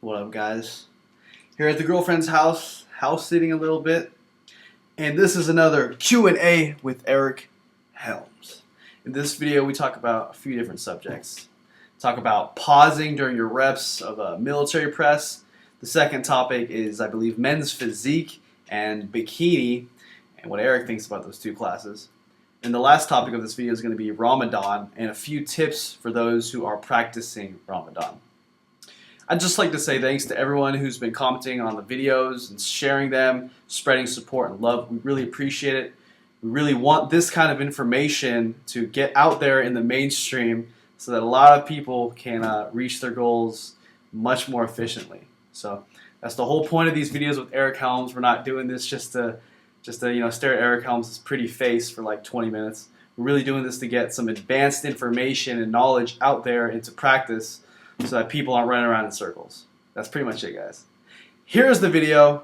What up, guys? Here at the girlfriend's house sitting a little bit, and this is another Q&A with Eric Helms. In this video, we talk about a few different subjects. Talk about pausing during your reps of a military press. The second topic is, I believe, men's physique and bikini, and what Eric thinks about those two classes. And the last topic of this video is going to be Ramadan and a few tips for those who are practicing Ramadan. I'd just like to say thanks to everyone who's been commenting on the videos and sharing them, spreading support and love. We really appreciate it. We really want this kind of information to get out there in the mainstream so that a lot of people can reach their goals much more efficiently. So that's the whole point of these videos with Eric Helms. We're not doing this just to stare at Eric Helms' pretty face for like 20 minutes. We're really doing this to get some advanced information and knowledge out there into practice so that people aren't running around in circles. That's pretty much it, guys. Here's the video.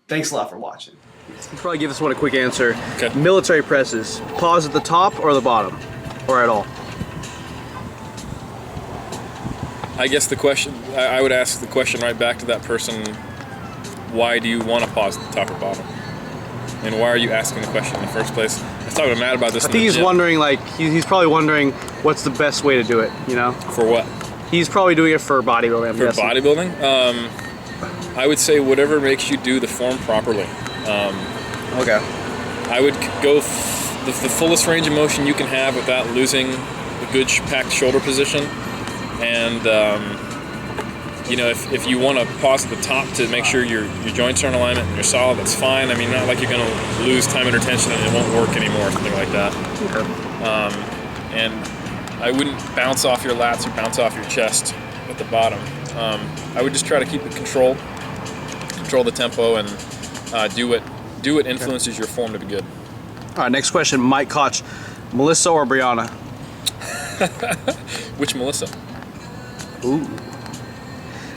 Thanks a lot for watching. You can probably give this one a quick answer. Okay. Military presses, pause at the top or the bottom, or at all? I guess the question, I would ask the question right back to that person, why do you want to pause at the top or bottom? And why are you asking the question in the first place? I was talking to Matt about this. I think he's wondering, like, he's probably wondering what's the best way to do it, you know? For what? He's probably doing it for bodybuilding, I'm guessing. Bodybuilding? I would say whatever makes you do the form properly. Okay. I would go the fullest range of motion you can have without losing a good packed shoulder position. And, you know, if you want to pause at the top to make sure your joints are in alignment and you're solid, that's fine. I mean, not like you're going to lose time under tension and it won't work anymore or something like that. Okay. And I wouldn't bounce off your lats or bounce off your chest at the bottom. I would just try to keep it control the tempo, and do what influences your form to be good. All right, next question, Mike Koch. Melissa or Brianna? Which Melissa? Ooh.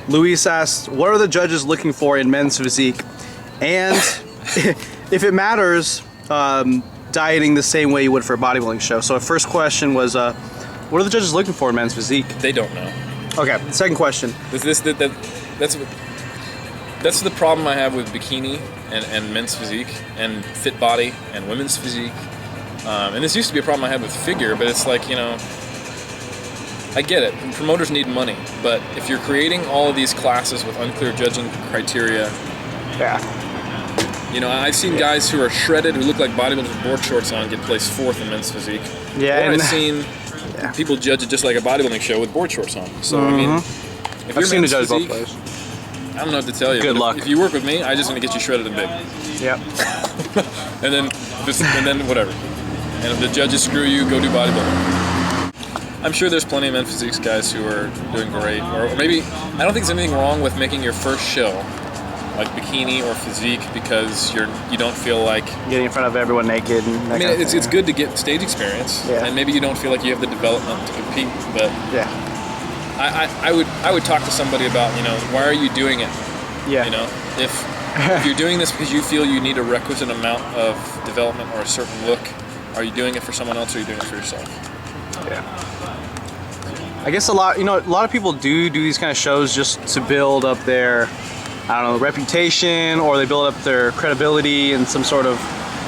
Luis asked, what are the judges looking for in men's physique? And if it matters, dieting the same way you would for a bodybuilding show. So our first question was, what are the judges looking for in men's physique? They don't know. Okay, second question. That's the problem I have with bikini and men's physique and fit body and women's physique. And this used to be a problem I had with figure, but it's like, you know, I get it. Promoters need money, but if you're creating all of these classes with unclear judging criteria, you know, I've seen guys who are shredded, who look like bodybuilders with board shorts on, get placed fourth in men's physique. Yeah, or I've seen people judge it just like a bodybuilding show with board shorts on. So I mean, if you're seen the judge physique, both ways. I don't know what to tell you. Good luck. If you work with me, I just want to get you shredded and big. Yep. and then whatever. And if the judges screw you, go do bodybuilding. I'm sure there's plenty of men physiques guys who are doing great, or maybe I don't think there's anything wrong with making your first show like bikini or physique because you don't feel like getting in front of everyone naked. And I mean, it's good to get stage experience, and maybe you don't feel like you have the development to compete, but I would talk to somebody about, you know, why are you doing it? Yeah. You know, if you're doing this because you feel you need a requisite amount of development or a certain look, are you doing it for someone else or are you doing it for yourself? Yeah. I guess a lot of people do these kind of shows just to build up their, I don't know, reputation, or they build up their credibility in some sort of,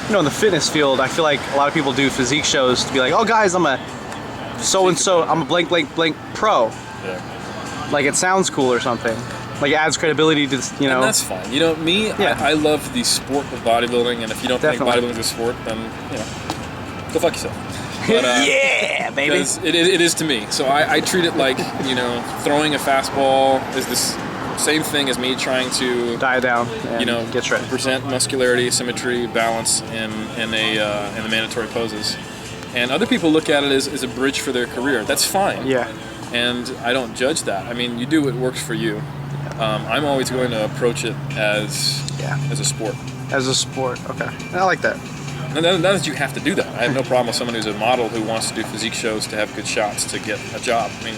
you know, in the fitness field. I feel like a lot of people do physique shows to be like, oh guys, I'm a so-and-so, I'm a blank, blank, blank pro. Yeah. Like it sounds cool or something. Like it adds credibility to, you know. And that's fine. You know, me, I love the sport of bodybuilding, and if you don't think bodybuilding is a sport, then, you know, go fuck yourself. But, yeah, baby. Because it is to me. So I treat it like, you know, throwing a fastball is this same thing as me trying to dial down, you know, get shredded. Present muscularity, symmetry, balance in the mandatory poses. And other people look at it as a bridge for their career. That's fine. Yeah. And I don't judge that. I mean, you do what works for you. I'm always going to approach it as a sport. As a sport, okay. I like that. And not that you have to do that. I have no problem with someone who's a model who wants to do physique shows to have good shots to get a job. I mean,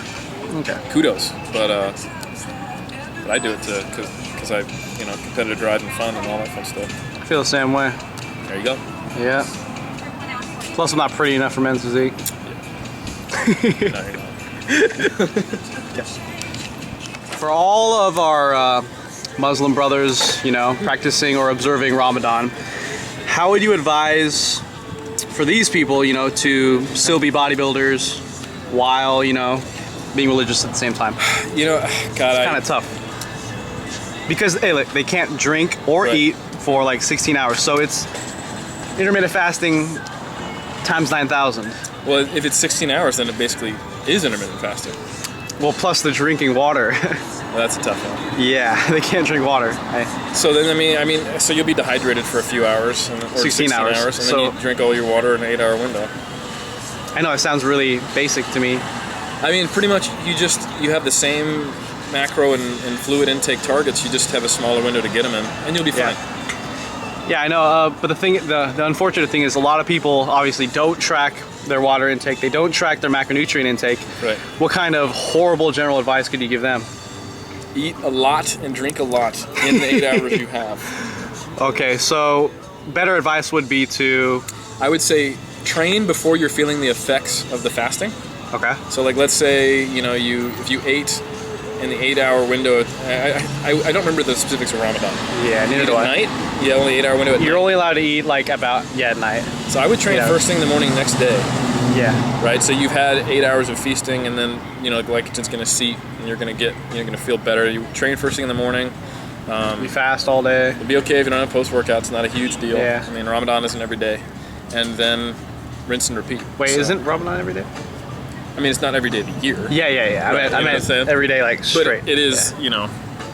kudos. But I do it because I, you know, competitive drive and fun and all that fun stuff. I feel the same way. There you go. Yeah. Plus, I'm not pretty enough for men's physique. Yeah. No, you're not. Yes. For all of our Muslim brothers, you know, practicing or observing Ramadan, how would you advise for these people, you know, to still be bodybuilders while, you know, being religious at the same time? You know, God, it's kind of tough. Because, hey, look, they can't drink or eat for like 16 hours. So it's intermittent fasting times 9,000. Well, if it's 16 hours, then it basically is intermittent fasting. Well, plus the drinking water. Well, that's a tough one. Yeah, they can't drink water. So then, I mean, so you'll be dehydrated for a few hours, or 16 hours, and then you drink all your water in an 8-hour window. I know it sounds really basic to me. I mean, pretty much you have the same macro and fluid intake targets. You just have a smaller window to get them in, and you'll be fine. Yeah, I know. But the unfortunate thing is, a lot of people obviously don't track their water intake. They don't track their macronutrient intake. Right. What kind of horrible general advice could you give them? Eat a lot and drink a lot in the 8 hours you have. Okay, so better advice would be to... I would say train before you're feeling the effects of the fasting. Okay. So like, let's say, you know, if you ate in the 8-hour window, I don't remember the specifics of Ramadan. Yeah, neither do I. At night? Yeah, only 8-hour window at night. You're only allowed to eat like about, at night. So I would train first thing in the morning next day. Yeah. Right, so you've had 8 hours of feasting, and then, you know, glycogen's gonna seep, and you're gonna feel better. You train first thing in the morning. You fast all day. It'll be okay if you don't have post-workout. It's not a huge deal. Yeah. I mean, Ramadan isn't every day. And then rinse and repeat. Wait, isn't Ramadan every day? I mean, it's not every day of the year. Yeah. Right, I meant every day, like straight. But it is, you know,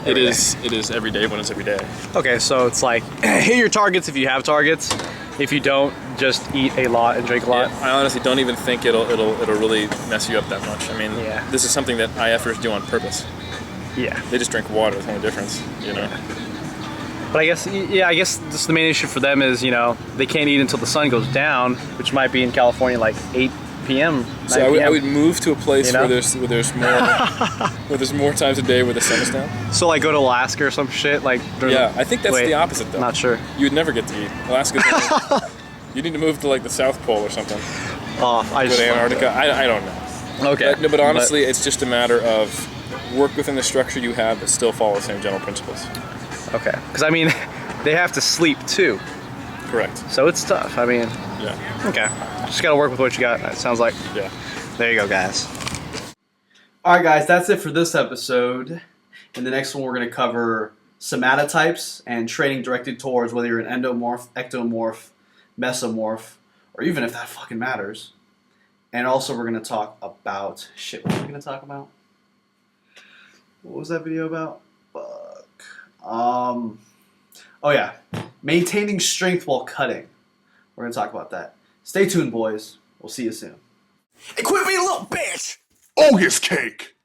it is every day when it's every day. Okay, so it's like, hit your targets if you have targets. If you don't, just eat a lot and drink a lot. Yeah, I honestly don't even think it'll really mess you up that much. I mean, this is something that IFers do on purpose. Yeah. They just drink water. That's the only difference, you know. But I guess just the main issue for them is, you know, they can't eat until the sun goes down, which might be in California like 8 p.m. So I would move to a place where there's more times a day where the sun is down. So like go to Alaska or some shit like. Yeah, I think that's the opposite though. Not sure. You would never get to eat. Alaska's you need to move to like the South Pole or something. Oh, I just. Go to Antarctica. I don't know. Okay. But honestly, it's just a matter of work within the structure you have, but still follow the same general principles. Okay. Because I mean, they have to sleep too. Correct. So it's tough. I mean. Yeah. Okay. Just gotta work with what you got. It sounds like. Yeah. There you go, guys. All right, guys. That's it for this episode. In the next one, we're gonna cover somatotypes and training directed towards whether you're an endomorph, ectomorph, mesomorph, or even if that fucking matters. And also, we're gonna talk about shit. What are we gonna talk about? What was that video about? Fuck. Oh yeah, maintaining strength while cutting. We're gonna talk about that. Stay tuned, boys. We'll see you soon. Hey, quit being a little bitch! Ogus cake!